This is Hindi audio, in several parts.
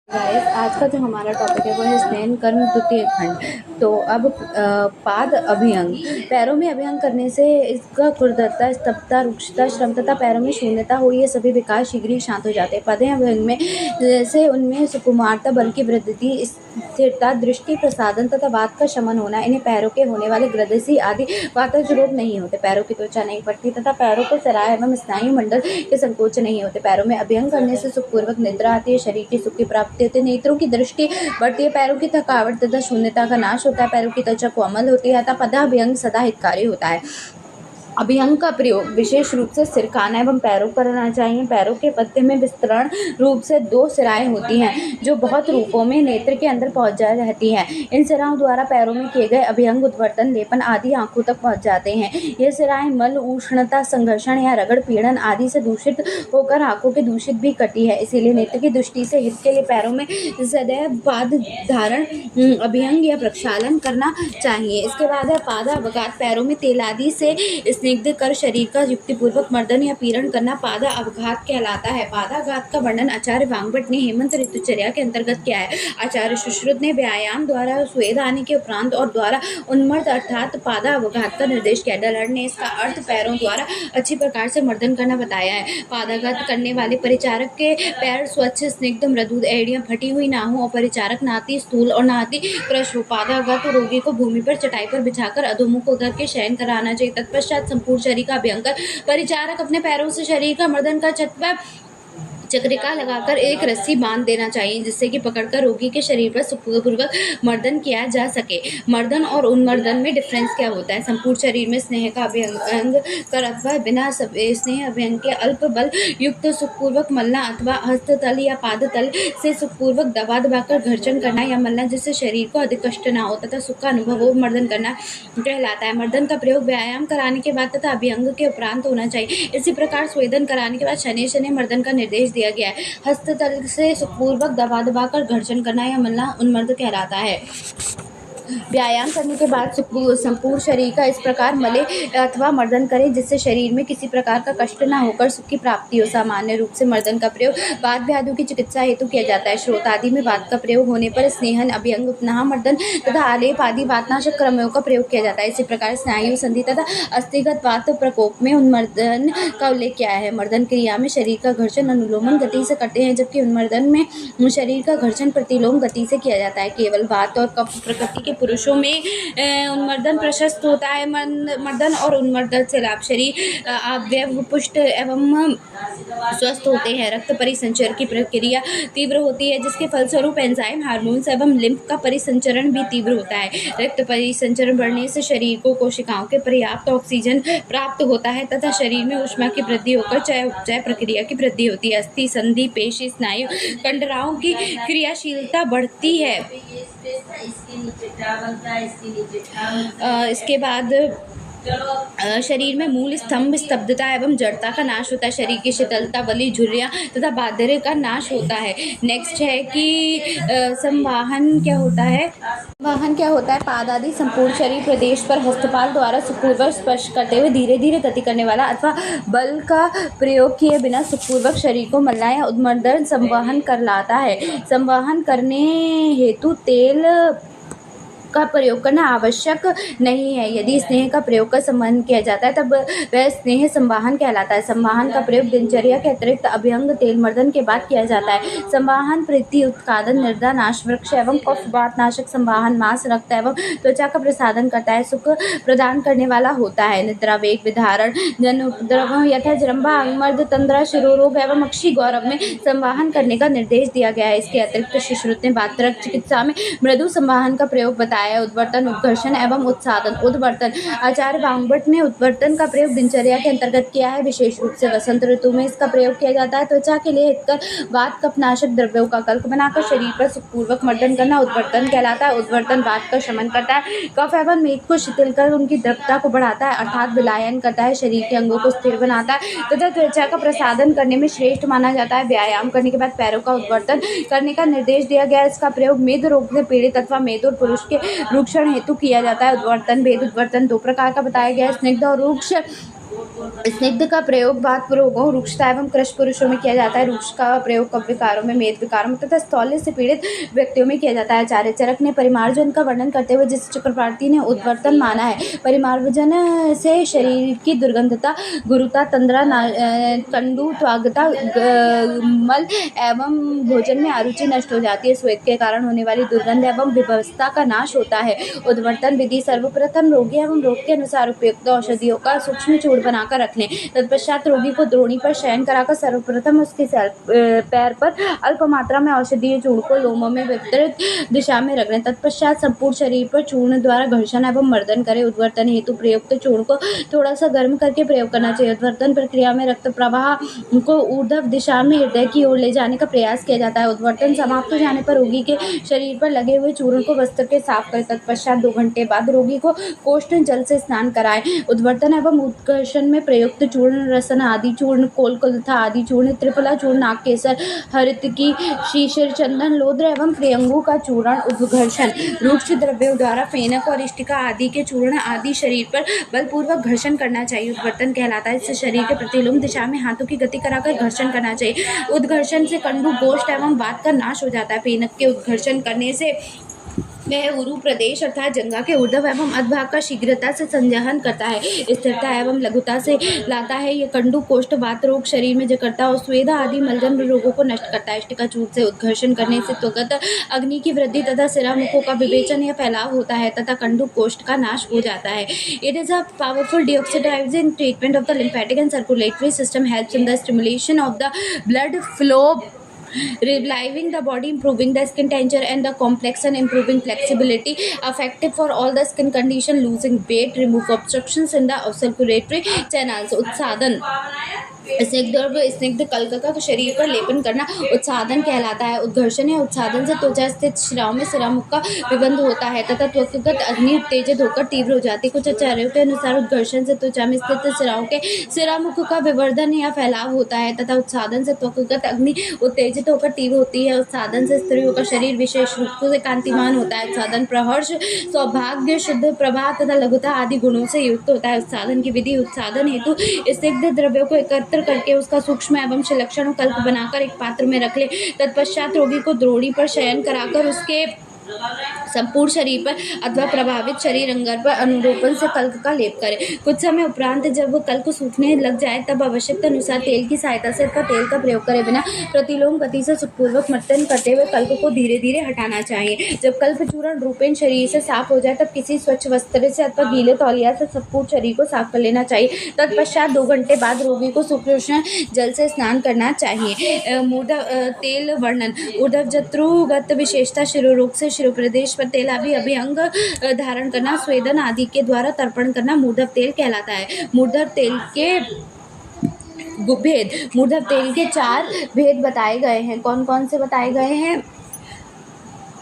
गाइस, आज का जो हमारा टॉपिक है वो है स्नेन कर्म द्वितीय खंड। तो अब पाद अभियंग। पैरों में अभियंग करने से इसका कुर्दता, स्तब्धता, रुक्षता, श्रम तथा पैरों में शून्यता हो, ये सभी विकार शीघ्र ही शांत हो जाते हैं। पदे अभियंग में जैसे उनमें सुकुमारता, बल की वृद्धि, स्थिरता, दृष्टि प्रसादन तथा वात का शमन होना। इन्हें पैरों के होने वाले ग्रदसी आदि वातज रोग नहीं होते। पैरों की त्वचा नहीं फटती तथा पैरों के सराय एवं स्नायु मंडल के संकोच नहीं होते। पैरों में अभियंग करने से सुखपूर्वक निद्रा आती है, शरीर की सुख की प्राप्ति होती है, नेत्रों की दृष्टि बढ़ती है, पैरों की थकावट तथा शून्यता का नाश होता है, पैरों की त्वचा कोमल होती है, अतः पदाभियंग सदा हितकारी होता है। अभियंग का प्रयोग विशेष रूप से सिरकाना एवं पैरों पर करना चाहिए। पैरों के पत्ते में विस्तृण रूप से 2 सिराएं होती हैं जो बहुत रूपों में नेत्र के अंदर पहुंच जा रहती हैं। इन सिराओं द्वारा पैरों में किए गए अभियंग, उद्वर्तन, लेपन आदि आंखों तक पहुंच जाते हैं। ये सिराएं मल, उष्णता, संघर्षण या रगड़ पीड़न आदि से दूषित होकर आंखों के दूषित भी करती है। इसीलिए नेत्र की दृष्टि से हित के लिए पैरों में सदैव पाद धारण, अभियंग या प्रक्षालन करना चाहिए। इसके बाद है पादावघात। पैरों में तेल आदि से स्निग्ध कर शरीर का युक्तिपूर्वक मर्दन या पीड़न करना पादावघात कहलाता है। पादाघात का वर्णन आचार्य वाग्भट ने हेमंत ऋतुचर्या के अंतर्गत किया है। आचार्य सुश्रुत ने व्यायाम द्वारा स्वेद आने के उपरांत और द्वारा उन्मर्द अर्थात पादावघात का निर्देश किया। डलर ने इसका अर्थ पैरों द्वारा अच्छी प्रकार से मर्दन करना बताया है। पादाघात करने वाले परिचारक के पैर स्वच्छ, स्निग्ध, मृदु, एड़ियां फटी हुई ना हो और परिचारक नाती स्थूल और नाती कृश हो। पादाघात रोगी को भूमि पर चटाई पर बिछाकर अधोमुख होकर के शयन कराना चाहिए। तत्पश्चात संपूर्ण शरीर का अभियंग कर परिचारक अपने पैरों से शरीर का मर्दन कर चक्रिका लगाकर एक रस्सी बांध देना चाहिए, जिससे कि पकड़कर रोगी के शरीर पर सुखपूर्वक मर्दन किया जा सके। मर्दन और उन्मर्दन में डिफरेंस क्या होता है? संपूर्ण शरीर में स्नेह का अभियंग कर अथवा बिना स्नेह अभियंग के अल्प बल युक्त सुखपूर्वक मलना अथवा हस्ततल या पादतल से सुखपूर्वक दबा दबाकर घर्षण करना या मलना, जिससे शरीर को अधिक कष्ट न हो तथा सुख का अनुभव हो, मर्दन करना कहलाता है। मर्दन का प्रयोग व्यायाम कराने के बाद तथा अभियंग के उपरांत होना चाहिए। इसी प्रकार स्वेदन कराने के बाद शनि शनि मर्दन का निर्देश दिया गया है। हस्ततल से सुखपूर्वक दबा दबाकर घर्षण करना या मलना उन्मर्द कहलाता है। व्यायाम करने के बाद संपूर्ण शरीर का इस प्रकार मले अथवा मर्दन करें जिससे शरीर में किसी प्रकार का कष्ट न होकर सुख की प्राप्ति हो। सामान्य रूप से मर्दन का प्रयोग वात व्याधियों की चिकित्सा हेतु किया जाता है। श्रोत आदि में वात का प्रयोग होने पर स्नेहन, अभियंग, उपनाह मर्दन तथा आलेप आदि वातनाशक क्रमों का प्रयोग किया जाता है। इसी प्रकार स्नायु संधि तथा अस्थिगत वात प्रकोप में उन्मर्दन का उल्लेख किया है। मर्दन क्रिया में शरीर का घर्षण अनुलोमन गति से करते हैं, जबकि उन्मर्दन में शरीर का घर्षण प्रतिलोम गति से किया जाता है। केवल वात और कफ प्रकृति के पुरुषों में उन्मर्दन प्रशस्त होता है। मर्दन और उन्मर्दन से लाभ शरीर अवयव पुष्ट एवं स्वस्थ होते हैं। रक्त परिसंचरण की प्रक्रिया तीव्र होती है, जिसके फलस्वरूप एंजाइम, हार्मोन्स एवं लिम्फ का परिसंचरण भी तीव्र होता है। रक्त परिसंचरण बढ़ने से शरीर को कोशिकाओं के पर्याप्त ऑक्सीजन प्राप्त होता है तथा शरीर में ऊष्मा की वृद्धि होकर चय उपचय प्रक्रिया की वृद्धि होती है। अस्थि, संधि, पेशी, स्नायु, कंडराओं की क्रियाशीलता बढ़ती है। इसके बाद शरीर में मूल स्तंभ, स्तब्धता एवं जड़ता का नाश होता है। शरीर की शीतलता, बलि, झुर्रियाँ तथा बाध्यता का नाश होता है। नेक्स्ट है कि संवाहन क्या होता है? संवाहन क्या होता है? पाद आदि संपूर्ण शरीर प्रदेश पर हस्तपाल द्वारा सुखपूर्वक स्पर्श करते हुए धीरे धीरे गति करने वाला अथवा बल का प्रयोग किए बिना सुखपूर्वक शरीर को मलना या उन्मर्दन संवाहन कर लाता है। संवाहन करने हेतु तेल का प्रयोग करना आवश्यक नहीं है। यदि स्नेह का प्रयोग कर संवाहन किया जाता है तब वह स्नेह संवाहन कहलाता है। संवाहन का प्रयोग दिनचर्या के अतिरिक्त अभियंग, तेल मर्दन के बाद किया जाता है। संवाहन प्रीति, उत्पादन, निर्दा, नाश, वृक्ष एवं कफ वात नाशक संवाहन मांस, रक्त एवं त्वचा का प्रसादन करता है, सुख प्रदान करने वाला होता है। निद्रा, वेग, विधारण, जन उपद्रव यथा जृंभा, अंगमर्द, तंद्रा, शिरोरोग एवं अक्षी गौरव में संवाहन करने का निर्देश दिया गया है। इसके अतिरिक्त सुश्रुत ने वातरक चिकित्सा में मृदु संवाहन का प्रयोग बताया। उद्वर्तन, उद्घर्षण एवं उत्सादन। उद्वर्तन, आचार्य वाग्भट ने उद्वर्तन का प्रयोग दिनचर्या के अंतर्गत किया है। विशेष रूप से वसंत ऋतु में इसका प्रयोग किया जाता है। त्वचा के लिए हितकर वात कफनाशक द्रव्यों का कल्क बनाकर शरीर पर सुखपूर्वक मर्दन करना उद्वर्तन कहलाता है। उद्वर्तन वात का शमन करता है, कफ एवं मेद को शिथिल कर उनकी द्रवता को बढ़ाता है अर्थात विलायन करता है, शरीर के अंगों को स्थिर बनाता है तथा त्वचा का प्रसादन करने में श्रेष्ठ माना जाता है। व्यायाम करने के बाद पैरों का उद्वर्तन करने का निर्देश दिया गया है। इसका प्रयोग मेद रोग से पीड़ित अथवा मेदुर पुरुष के रूक्षण हेतु किया जाता है। उद्वर्तन, भेद उद्वर्तन 2 प्रकार का बताया गया है। स्निग्ध और रूक्ष स्निग्ध का प्रयोग वात रोगों, रुक्षता एवं कृश पुरुषों में किया जाता है। रुक्ष का प्रयोग कफ विकारों में, मेद विकारों में तथा स्थौल्य से पीड़ित व्यक्तियों में किया जाता है। आचार्य चरक ने परिमार्जन का वर्णन करते हुए जिस चक्रवर्ती ने उद्वर्तन माना है, परिमार्जन से शरीर की दुर्गंधता, गुरुता, तंद्रा, कंडू, त्वागता, मल एवं भोजन में अरुचि नष्ट हो जाती है। श्वेत के कारण होने वाली दुर्गंध एवं विभत्सता का नाश होता है। उद्वर्तन विधि: सर्वप्रथम रोगी एवं रोग के अनुसार उपयुक्त औषधियों का सूक्ष्म चूर्ण बनाकर रख लें। तत्पश्चात रोगी को द्रोणी पर शयन कराकर सर्वप्रथम उसके पैर पर अल्प मात्रा में औषधीय चूर्ण को लोमों में विपरीत दिशा में रख लें। तत्पश्चात संपूर्ण शरीर पर चूर्ण द्वारा घर्षण एवं मर्दन करें। उद्वर्तन हेतु प्रयुक्त चूर्ण को थोड़ा सा गर्म करके प्रयोग करना चाहिए। उद्वर्तन प्रक्रिया में रक्त प्रवाह को ऊर्ध्व दिशा में हृदय की ओर ले जाने का प्रयास किया जाता है। उद्वर्तन समाप्त हो जाने पर रोगी के शरीर पर लगे हुए चूर्ण को वस्त्र के साफ करें। तत्पश्चात 2 घंटे बाद रोगी को कोष्ठ जल से स्नान कराएं। उद्वर्तन एवं उत्कर्षण में प्रयुक्त चूर्ण: रसन आदि चूर्ण, कोलकुल्था आदि चूर्ण, त्रिफला चूर्ण, नागकेसर, हरितकी, शीशिर, चंदन, लोद्र एवं त्रियंगु का चूर्ण। उद्घर्षण: रूक्ष द्रव्यों द्वारा फेनक और इष्टिका आदि के चूर्ण आदि शरीर पर बलपूर्वक घर्षण करना चाहिए। उद्वर्तन कहलाता है। इससे शरीर के प्रतिलोम दिशा में हाथों की गति कराकर घर्षण करना चाहिए। उद्घर्षण से कंडू, गोष्ठ एवं वात का नाश हो जाता है। फेनक के उद्घर्षण करने से वह उरु प्रदेश अर्थात जंघा के ऊर्ध्व एवं अधभाग का शीघ्रता से संवहन करता है, स्थिरता एवं लघुता से लाता है। यह कंडू, कोष्ठ, वात रोग, शरीर में जकड़ता और स्वेदा आदि मलजन्य रोगों को नष्ट करता है। इष्टिका चूर्ण से उद्घर्षण करने से त्वगत अग्नि की वृद्धि तथा सिरामुखों का विवेचन या फैलाव होता है तथा कंडू, कोष्ठ का नाश हो जाता है। It is a powerful deoxygenating treatment of the lymphatic and circulatory system, helps in the stimulation of the blood flow, reviving the body, improving the skin texture and the complexion, improving flexibility, effective for all the skin condition, losing weight, remove obstructions in the circulatory channels. उत्साधन: स्निग्ध कल्क का शरीर पर लेपन करना उत्साधन कहलाता है। उद्घर्षण या उत्साधन से त्वचा स्थित शिराओं में सिरामुख का विबंध होता है तथा त्वकगत अग्नि उत्तेजित होकर तीव्र हो जाती है। कुछ आचार्यों के अनुसार उद्घर्षण से त्वचा में स्थित शिराओं के सिरामुख का विवर्धन या फैलाव होता है तथा उत्साधन से त्वकगत अग्नि उत्तेजित होकर तीव्र होती है। उत्साधन से स्त्रियों का शरीर विशेष रूप से कांतिमान होता है। उत्साधन प्रहर्ष, सौभाग्य, शुद्ध प्रभा तथा लघुता आदि गुणों से युक्त होता है। उत्साधन की विधि: उत्साधन हेतु स्निग्ध द्रव्यों को एकत्र करके उसका सूक्ष्म एवं सुलक्षण कल्प बनाकर एक पात्र में रख ले। तत्पश्चात रोगी को द्रोणी पर शयन कराकर उसके संपूर्ण शरीर पर अथवा प्रभावित शरीर अंग पर अनुरूपण से कल्क का लेप करें। कुछ समय उपरांत जब कल्क सूखने लग जाए तब आवश्यकता अनुसार तेल की सहायता से अथवा तेल का प्रयोग करे बिना प्रतिलोम गति से सुखपूर्वक मंथन करते हुए कल्क को धीरे धीरे हटाना चाहिए। जब कल्प चूर्ण रूपेण शरीर से साफ हो जाए तब किसी स्वच्छ वस्त्र से अथवा गीले तौलिया से संपूर्ण शरीर को साफ कर लेना चाहिए। तत्पश्चात 2 घंटे बाद रोगी को सुकृष्ण जल से स्नान करना चाहिए। तेल वर्णन: ऊर्ध्व जत्रुगत विशेषता: शिरोरोग से शिरो प्रदेश पर तेल अभिअंग धारण करना, स्वेदन आदि के द्वारा तर्पण करना मूर्धव तेल कहलाता है। मूर्धव तेल के भेद: मूर्धव तेल के 4 भेद बताए गए हैं। कौन कौन से बताए गए हैं?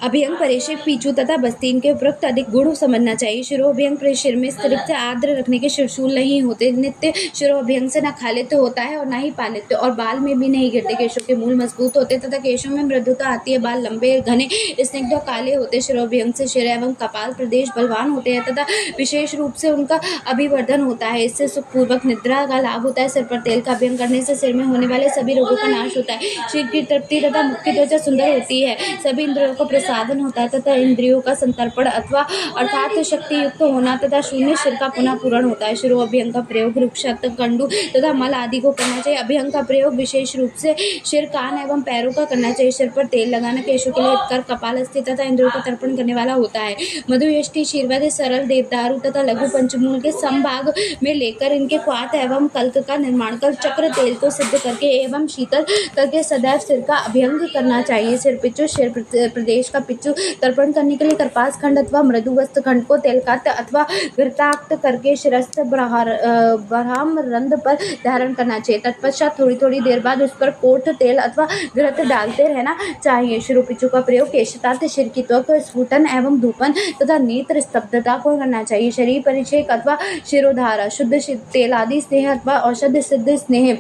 अभियंग, परिषेक, पीछू तथा बस्तीन के उपरोक्त अधिक गुण समझना चाहिए। शिरोभियंग सिर में स्त्रिक से आर्द्र रखने के शिरशूल नहीं होते। नित्य शिरोभियंग से न खालित्य होता है और न ही पालित्य, और बाल में भी नहीं गिरते। केशों के मूल मजबूत होते तथा केशों में मृदुता आती है। बाल लंबे, घने, स्निग्ध और काले होते। शिरोभियंग से सिर एवं कपाल प्रदेश बलवान होते हैं तथा विशेष रूप से उनका अभिवर्धन होता है। इससे सुखपूर्वक निद्रा का लाभ होता है। सिर पर तेल का अभियंग करने से सिर में होने वाले सभी रोगों का नाश होता है। सिर की तृप्ति तथा मुख की त्वचा सुंदर होती है। सभी इंद्रियों का साधन होता है तथा इंद्रियों का संतर्पण अथवा अर्थात शक्ति युक्त होना तथा शून्य सिर का पुनः पूरण होता है। शिरो अभियंग का प्रयोग रुक्षत, कंडू तथा मल आदि को करना चाहिए। अभियंग का प्रयोग विशेष रूप से सिर, कान एवं पैरों का करना चाहिए। सिर पर तेल लगाना केशों के लिए हितकर, कपालस्थि तथा इंद्रियों का तर्पण करने वाला होता है। मधु, यष्टि, शीर्वद, सरल, देवदारू तथा लघु पंचमूल के समभाग में लेकर इनके क्वाथ एवं कल्क का निर्माण कर चक्र तेल को सिद्ध करके एवं शीतल करके सदैव सिर का अभियंग करना चाहिए। सिर पिच्चू, सिर प्रदेश का पिच्चू तर्पण करने के लिए कर्पास खंड अथवा मृदु वस्त्र खंड को तेलकात अथवा घृताक्त करके शिरस्थ ब्राह्म रंध्र पर धारण करना चाहिए। तत्पश्चात थोड़ी थोड़ी देर बाद उस पर कोट तेल अथवा घृत डालते रहना चाहिए। शिरो पिच्चू का प्रयोग केशतात, सिर की त्वक स्फुटन एवं धूपन तथा नेत्र स्तब्धता को करना चाहिए। शरीर परिषेक अथवा शिरोधारा, शुद्ध तेल आदि स्नेह अथवा औषध सिद्ध स्नेह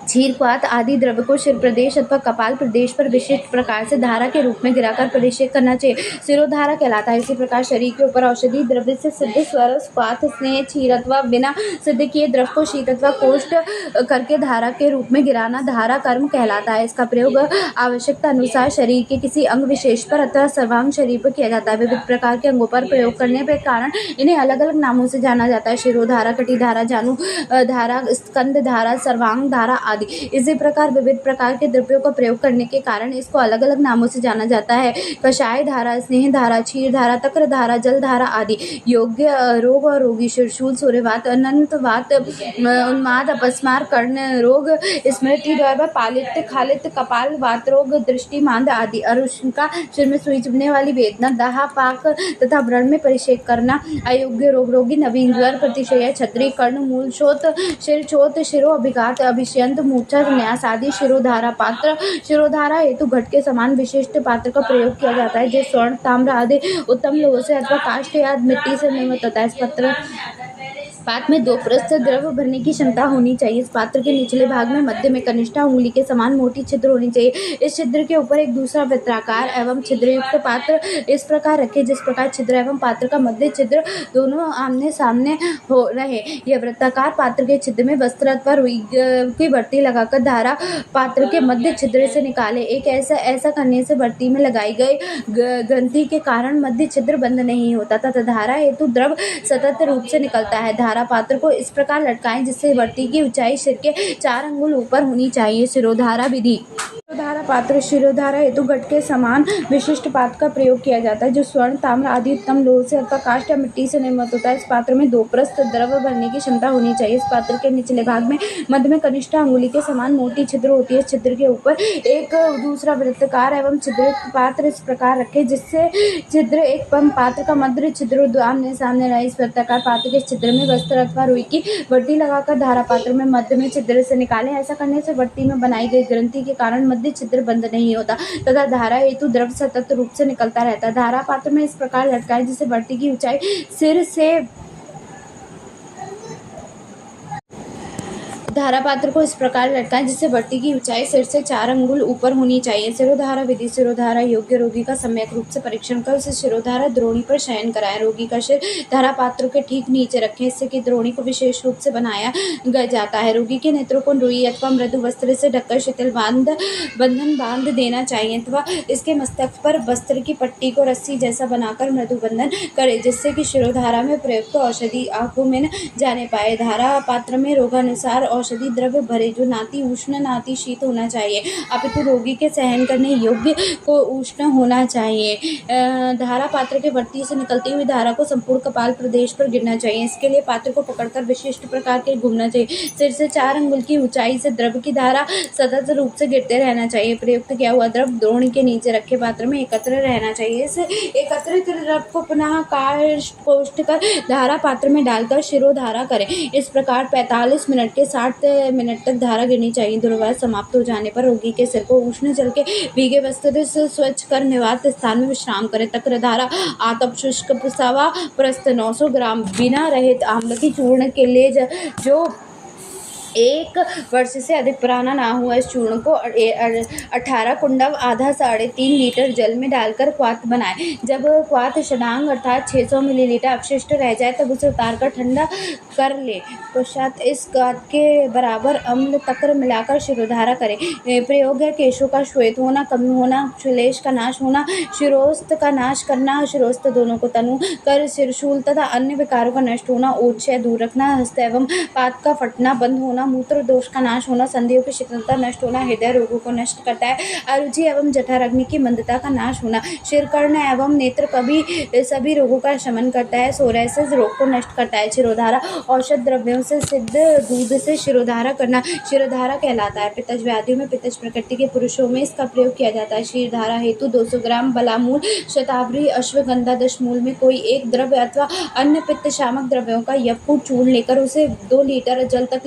क्षीरपात आदि द्रव्य को शिर प्रदेश अथवा कपाल प्रदेश पर विशिष्ट प्रकार से धारा के रूप में गिराकर अभिषेक करना चाहिए, शिरोधारा कहलाता है। इसी प्रकार शरीर के ऊपर औषधि द्रव्य से सिद्ध स्वरसपात स्नेह क्षीर अथवा बिना सिद्ध किए द्रव को शीत अथवा कोष्ठ करके धारा के रूप में गिराना धारा कर्म कहलाता है। इसका प्रयोग आवश्यकता अनुसार शरीर के किसी अंग विशेष पर अथवा सर्वांग शरीर पर किया जाता है। विविध प्रकार के अंगों पर प्रयोग करने के कारण इन्हें अलग अलग नामों से जाना जाता है, शिरोधारा, कटिधारा, जानु धारा, स्कंद धारा, सर्वांग धारा आदि। इसी प्रकार विविध प्रकार के द्रव्यों का प्रयोग करने के कारण इसको अलग अलग नामों से जाना जाता है, कषाय धारा, स्नेह धारा, क्षीर धारा, तक्र धारा, जल धारा आदि। योग्य रोग और रोगी शिरशूल, सूर्यवात, अनंतवात, उन्माद, अपस्मार, कर्ण रोग, स्मृति द्वारा, पालित, खालित, कपाल वात रोग, दृष्टि मांद आदि। अरुष्का, सिर में सुई चुभने वाली वेदना, दाह, पाक तथा व्रण में परिषेक करना। अयोग्य रोग, रोगी, नवीन ज्वर, प्रतिशय, छत्री, कर्ण मूल शोथ, शिर चोट, शिरो अभिघात, अभिष्यंत, मूर्छा, न्यास आदि। शिरोधारा पात्र, शिरोधारा हेतु घट के समान विशिष्ट पात्र का प्रयोग किया जाता है, जो स्वर्ण, ताम्र आदि उत्तम लोह से अथवा काष्ठ या मिट्टी से निर्मित होता है। इस पात्र में 2 प्रस्थ द्रव भरने की क्षमता होनी चाहिए। इस पात्र के निचले भाग में मध्य में कनिष्ठा उंगली के समान मोटी छिद्र होनी चाहिए। इस छिद्र के ऊपर एक दूसरा वृत्ताकार एवं छिद्रयुक्त पात्र इस प्रकार रखे जिस प्रकार छिद्र एवं पात्र का मध्य छिद्र दोनों आमने सामने हो रहे। यह वृत्ताकार पात्र के छिद्र में वस्त्र अथवा रुई की बर्ती लगाकर धारा पात्र के मध्य छिद्र से निकाले। ऐसा करने से बर्ती में लगाई गई ग्रंथि के कारण मध्य छिद्र बंद नहीं होता तथा धारा हेतु द्रव सतत रूप से निकलता है। धारा पात्र को इस प्रकार लटकाएं जिससे बर्ती की ऊंचाई सिर के 4 अंगुल ऊपर होनी चाहिए। शिरोधारा विधि। शिरोधारा पात्र, शिरोधारा हेतु घट के समान विशिष्ट पात्र का प्रयोग किया जाता है, जो स्वर्ण, ताम्र आदि उत्तम लोह से अथवा काष्ठ या मिट्टी से निर्मित होता है। इस पात्र में 2 प्रस्थ द्रव भरने की क्षमता होनी चाहिए। इस पात्र के निचले भाग में मध्य में कनिष्ठा अंगुली के समान मोटी छिद्र होती है। इस छिद्र के ऊपर एक दूसरा वृत्ताकार एवं छिद्रयुक्त पात्र इस प्रकार रखे जिससे छिद्र एक पात्र का मध्य छिद्र आमने सामने रहे। इस वृत्ताकार पात्र के छिद्र में वस्त्र अथवा रुई की बर्ती लगाकर धारा पात्र में मध्य में छिद्र से निकालें। ऐसा करने से बर्ती में बनाई गई ग्रंथि के कारण मध्य छिद्र बंद नहीं होता तथा धारा हेतु द्रव सतत रूप से निकलता रहता है। धारा पात्र में इस प्रकार लटकाएं जिससे बर्ती की ऊंचाई सिर से धारा पात्र को इस प्रकार लटकाएं जिससे बर्ती की ऊंचाई सिर से 4 अंगुल ऊपर होनी चाहिए। शिरोधारा विधि। शिरोधारा योग्य रोगी का सम्यक रूप से परीक्षण कर उसे शिरोधारा द्रोणी पर शयन कराएं। रोगी का सिर धारा पात्र के ठीक नीचे रखें, इससे कि द्रोणी को विशेष रूप से बनाया जाता है। रोगी के नेत्रों को रुई अथवा मृदु वस्त्र से ढककर शिथिल बंधन बांध देना चाहिए अथवा इसके मस्तक पर वस्त्र की पट्टी को रस्सी जैसा बनाकर मृदु बंधन करे, जिससे कि शिरोधारा में प्रयुक्त औषधि आंखों में न जाने पाए। धारा पात्र में रोगानुसार औषधि द्रव्य भरे, जो नाति उष्ण नाति शीत होना चाहिए, अपितु रोगी के सहन करने योग्य को उष्ण होना चाहिए। धारा पात्र के वर्ती से निकलती हुई धारा को संपूर्ण कपाल प्रदेश पर गिरना चाहिए। इसके लिए पात्र को पकड़कर विशिष्ट प्रकार के घूमना चाहिए। सिर से 4 अंगुल की ऊंचाई से द्रव की धारा सतत रूप से गिरते रहना चाहिए। प्रयुक्त किया हुआ द्रव द्रोणी के नीचे रखे पात्र में एकत्र रहना चाहिए। इस एकत्रित द्रव को पुनः कोष्ठ कर धारा पात्र में डालकर शिरोधारा करें। इस प्रकार 45 मिनट के 60 मिनट तक धारा गिरनी चाहिए। दुर्वास समाप्त हो जाने पर रोगी के सिर को उष्ण जल के भीगे वस्त्र से स्वच्छ कर निवात स्थान में विश्राम करें। तक्र धारा आतप शुष्क प्रसावा प्रस्थ 900 ग्राम बिना रहित आम्ल की चूर्ण के लिए जो 1 वर्ष से अधिक पुराना ना हुआ, इस चूर्ण को 18 कुंडव आधा 3.5 लीटर जल में डालकर क्वाथ बनाए। जब क्वाथ षडांग अर्थात 600 मिलीलीटर अवशिष्ट रह जाए तब उसे उतारकर ठंडा कर ले। पश्चात इस क्वाथ के बराबर अम्ल तक्र मिलाकर शिरोधारा करें। प्रयोग है केशों का श्वेत होना, कम होना, श्लेष का नाश होना, शिरोस्त का नाश करना, शिरोस्त दोनों को तनु कर शिरशूल तथा अन्य विकारों का नष्ट होना, ओछय दूर रखना, हस्त एवं पात का फटना बंद होना, मूत्र दोष का नाश होना, संधियों की शिथिलता नष्ट होना, हृदय रोगों को नष्ट करता है, अरुचि एवं जठराग्नि की मंदता का नाश होना, शिर, कर्ण एवं नेत्र सभी रोगों का शमन करता है, सोरायसिस रोग को नष्ट करता है। शिरोधारा औषध द्रव्यों से सिद्ध दूध से शिरोधारा करना शिरोधारा कहलाता है। पित्तज व्याधियों में पित्तज प्रकृति के पुरुषों में इसका प्रयोग किया जाता है। शिरोधारा हेतु 200 ग्राम बलामूल, शतावरी, अश्वगंधा, दशमूल में कोई एक द्रव्य अथवा अन्य पित्त शामक द्रव्यों का यवकूट चूर्ण लेकर उसे 2 लीटर जल तक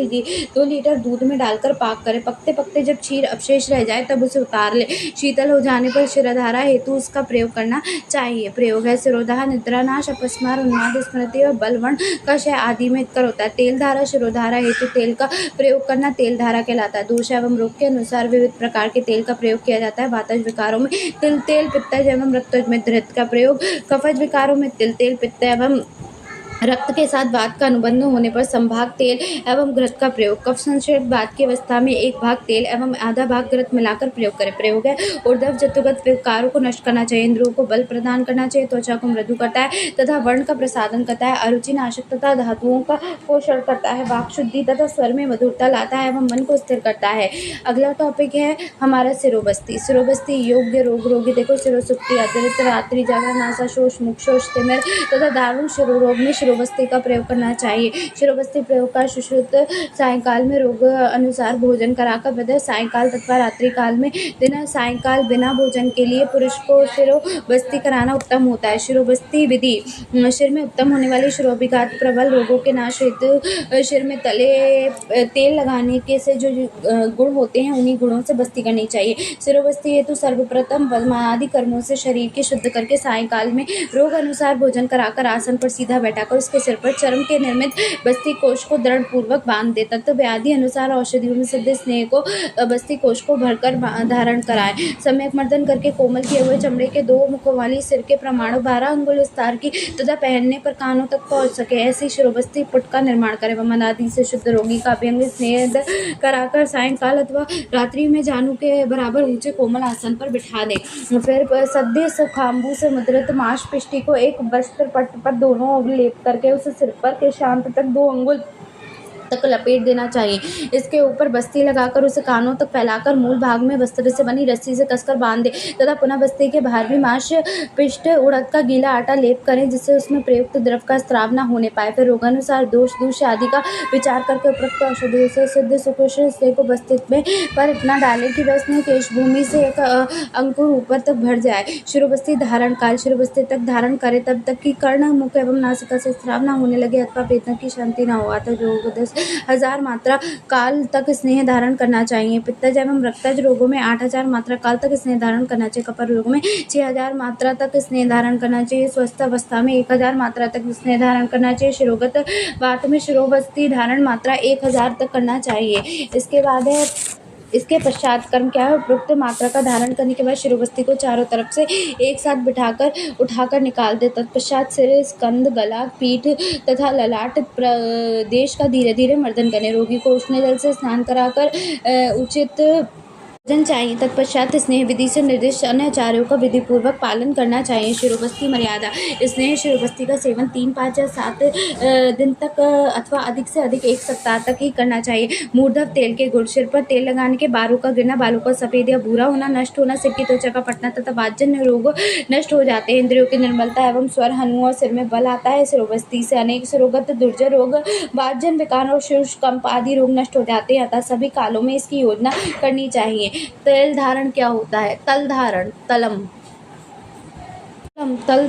2 लीटर दूध में डालकर पाक करें। पकते पकते जब क्षीर अवशेष रह जाए तब उसे उतार ले। शीतल हो जाने पर शिरोधारा हेतु उसका प्रयोग करना चाहिए। प्रयोग है शिरोधारा निद्रानाश, अपस्मार, उन्माद, स्मृति और बलवण का क्षय आदि में हितकर होता है। तेल धारा शिरोधारा हेतु तेल का प्रयोग करना तेल धारा कहलाता है। दोष एवं रोग के अनुसार विविध प्रकार के तेल का प्रयोग किया जाता है। वातज विकारों में तिल तेल, पित्तज एवं रक्तज में धृत का प्रयोग। कफज विकारों में तिल तेल, पित्त एवं रक्त के साथ वात का अनुबंध होने पर संभाग तेल एवं घृत का प्रयोग। कफ संशयित वात की अवस्था में 1 भाग तेल एवं आधा भाग घृत मिलाकर प्रयोग करें। प्रयोग है ऊर्ध्व जतुगत विकारों को नष्ट करना चाहिए, इंद्रियों को बल प्रदान करना चाहिए, त्वचा को मृदु करता है तथा वर्ण का प्रसादन करता है, अरुचि नाशक तथा धातुओं का पोषण करता है, वाक शुद्धि तथा स्वर में मधुरता लाता है एवं मन को स्थिर करता है। अगला टॉपिक है हमारा सिरोबस्ती। सिरोबस्ती योग्य रोग रोगी देखो सिरोसुक्ति, अतिरिक्त रात्रि जागरण, आशाशोष, मुक्षोष, तिमिर तथा दारुण शिरोरोग में शिरोबस्ती का प्रयोग करना चाहिए। शिरोबस्ती प्रयोग का सुश्रुत सायंकाल में रोग अनुसार भोजन कराकर वह सायंकाल तथा रात्रि काल में दिन सायंकाल बिना भोजन के लिए पुरुष को शिरोबस्ती कराना उत्तम होता है। शिरोबस्ती विधि सिर में उत्तम होने वाली शिरोभिघात प्रबल रोगों के नाश हेतु सिर में तले तेल लगाने के से जो गुण होते हैं उन्हीं गुणों से बस्ती करनी चाहिए। सिरोबस्ती हेतु सर्वप्रथम आदि कर्मों से शरीर के शुद्ध करके सायंकाल में रोग अनुसार भोजन कराकर आसन पर सीधा बैठाकर उसके सिर पर चर्म के निर्मित बस्ती कोष को दृढ़ पूर्वक बांध दे। तत्व व्याधि अनुसार औषधियों में सिद्ध स्नेह को बस्ती कोष को भरकर धारण कराएं। सम्यक मर्दन करके कोमल किए हुए चमड़े के 2 मुखों वाली सिर के प्रमाण 12 अंगुल विस्तार की तथा पहनने पर कानों तक पहुंच सके ऐसी शिरोबस्ती पुट का निर्माण करें। वमन आदि से शुद्ध रोगी का अभ्यंग स्नेह कराकर सायंकाल अथवा रात्रि में जानू के बराबर ऊंचे कोमल आसन पर बिठा दे। फिर सद्य सुखांबू से मुद्रित मांसपेशी को एक वस्त्र पट पर दोनों ओर लेप करके उसे सिर पर के शांत तक 2 अंगुल तक लपेट देना चाहिए। इसके ऊपर बस्ती लगाकर उसे कानों तक फैलाकर मूल भाग में वस्त्र से बनी रस्सी से कसकर बांध दे तथा पुनः बस्ती के बाहर भी मांसपेशी उड़द का गीला आटा लेप करें जिससे उसमें प्रयुक्त द्रव का स्राव न होने पाए। फिर रोगानुसार दोष दूष आदि का विचार करके उपरोक्त औषधियों से सिद्ध सुकुशल स्नेह को बस्ती में पर इतना डाले कि वह स्नेह केश भूमि से एक अंकुर ऊपर तक भर जाए। शिरोबस्ती धारण काल शिरोबस्ती तक धारण करे तब तक कि कर्ण, मुख एवं नासिका से स्राव न होने लगे अथवा वेदना की शांति न हो। अतः योग 10,000 मात्रा काल तक स्नेह धारण करना चाहिए। पित्तज एवं रक्तज रोगों में 8,000 मात्रा काल तक स्नेह धारण करना चाहिए। कफर रोग में 6,000 मात्रा तक स्नेह धारण करना चाहिए। स्वस्थ अवस्था में 1,000 मात्रा तक स्नेह धारण करना चाहिए। शिरोगत वात में शिरोबस्ती धारण मात्रा 1,000 तक करना चाहिए। इसके बाद है इसके पश्चात कर्म क्या है, उपरोक्त मात्रा का धारण करने के बाद शिरोबस्ती को चारों तरफ से एक साथ बिठाकर उठाकर निकाल दे। तत्पश्चात सिर, स्कंद, गला, पीठ तथा ललाट प्रदेश का धीरे धीरे मर्दन करें। रोगी को उष्ण जल से स्नान कराकर उचित भोजन चाहिए। तत्पश्चात स्नेह विधि से निर्दिष्ट अन्य आचार्यों का विधि पूर्वक पालन करना चाहिए। शिरोबस्ती मर्यादा स्नेह शिरोबस्ती का सेवन 3, 5 या 7 दिन तक अथवा अधिक से अधिक 1 सप्ताह तक ही करना चाहिए। मूर्धव तेल के गुण सिर पर तेल लगाने के बालों का गिरना, बालों का सफेद या भूरा होना नष्ट होना, सिर की त्वचा का फटना तथा वातजन्य रोग नष्ट हो जाते हैं। इंद्रियों की निर्मलता एवं स्वर हनु और सिर में बल आता है। शिरोबस्ती से अनेक सिरोगत दुर्जय रोग, वातजन्य विकार और शीर्षकंप आदि रोग नष्ट हो जाते हैं। अतः सभी कालों में इसकी योजना करनी चाहिए। तेल धारण क्या होता है? तल धारण, तल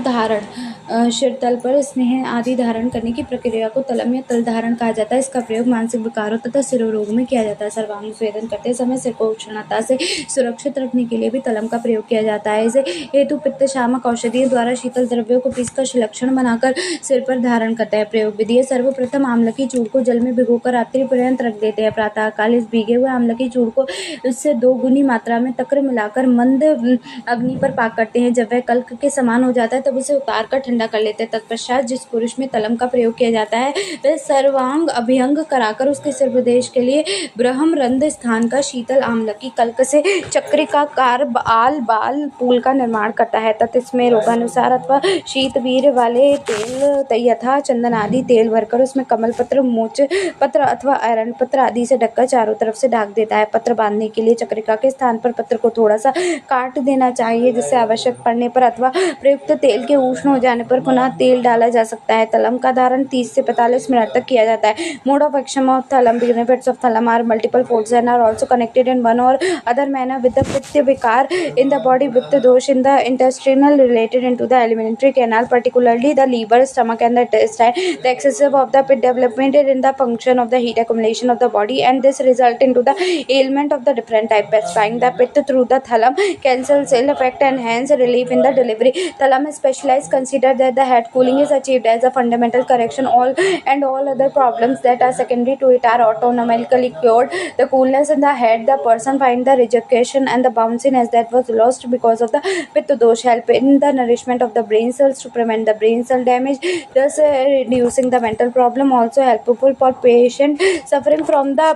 धारण शिर तल पर स्नेह आदि धारण करने की प्रक्रिया को तलम या तल धारण कहा जाता है। इसका प्रयोग मानसिक विकारों तथा सिरोरोग में किया जाता है। सर्वांग स्वेदन करते समय सिर को उष्णता से सुरक्षित रखने के लिए भी तलम का प्रयोग किया जाता है। इसे हेतु पित्त शामक औषधियों द्वारा शीतल द्रव्यों को पीसकर शिलक्षण बनाकर सिर पर धारण करते हैं। प्रयोग विधि है सर्वप्रथम आमलकी चूर्ण को जल में भिगोकर रात्रि पर्यंत रख देते हैं। प्रातः काल इस भीगे हुए आमलकी चूर्ण को उससे 2 गुनी मात्रा में तक्र मिलाकर मंद अग्नि पर पाक करते हैं। जब वह कल्क के समान हो जाता है तब उसे उतार कर ठंडा कर लेते हैं। तत्पश्चात जिस पुरुष में तलम का प्रयोग किया जाता है वह सर्वांग अभ्यंग कराकर उसके सिर प्रदेश के लिए ब्रह्मरंध्र स्थान का शीतल आमलकी कल्क से चक्रिकाकार आल बाल पुल का निर्माण करता है। तत् इसमें रोगानुसार अथवा शीत वीर वाले तेल यथा चंदन आदि तेल भरकर उसमें कमल पत्र, मोच पत्र अथवा आयरन पत्र आदि से ढककर चारों तरफ से ढक देता है। पत्र बांधने के लिए चक्रिका के स्थान पर पत्र को थोड़ा सा काट देना चाहिए जिससे आवश्यक पड़ने पर अथवा प्रयुक्त तेल के उष्ण हो जाने पर पुनः तेल डाला जा सकता है। तलम का धारण 30 से 45 मिनट तक किया जाता है। Mode of action of thalam, benefits of thalam are multiple folds and are also connected in one or other manner with the pitta vikar in the body, pitta dosh in the intestinal related into the alimentary canal, particularly the liver, stomach and the intestine. The excessive of the pit development in the function of the heat accumulation of the body, and this result into the ailment of the different type. Pacifying the pit through the thalam cancels ill effect and hence relief in the delivery. Thalam is specialized. Consider that the head cooling is achieved as a fundamental correction. All other problems that are secondary to it are autonomically cured. The coolness in the head, the person find the rejuvenation and the bounciness that was lost because of the pitta dosh help in the nourishment of the brain cells to prevent the brain cell damage, thus reducing the mental problem. Also helpful for patient suffering from the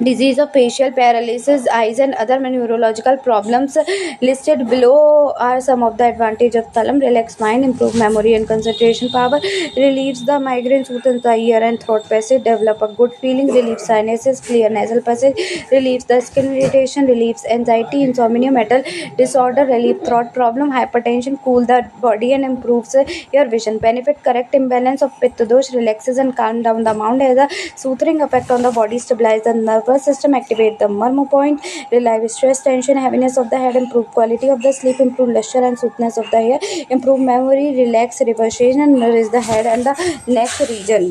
disease of facial paralysis, eyes and other neurological problems. Listed below are some of the advantages of thalam: relax mind, improve memory and concentration power, relieves the migraine, soothes the ear and throat passage, develop a good feeling, relieves sinuses, clear nasal passage, relieves the skin irritation, relieves anxiety, insomnia, mental disorder, relieve throat problem, hypertension, cool the body and improves your vision. Benefit: correct imbalance of pitta dosh, relaxes and calm down the mind, has a soothing effect on the body, stabilize the nervous system, activate the murmur point, relieve stress, tension, heaviness of the head, improve quality of the sleep, improve luster and smoothness of the hair, improve memory, relax, reversion, and nourish the head and the neck region.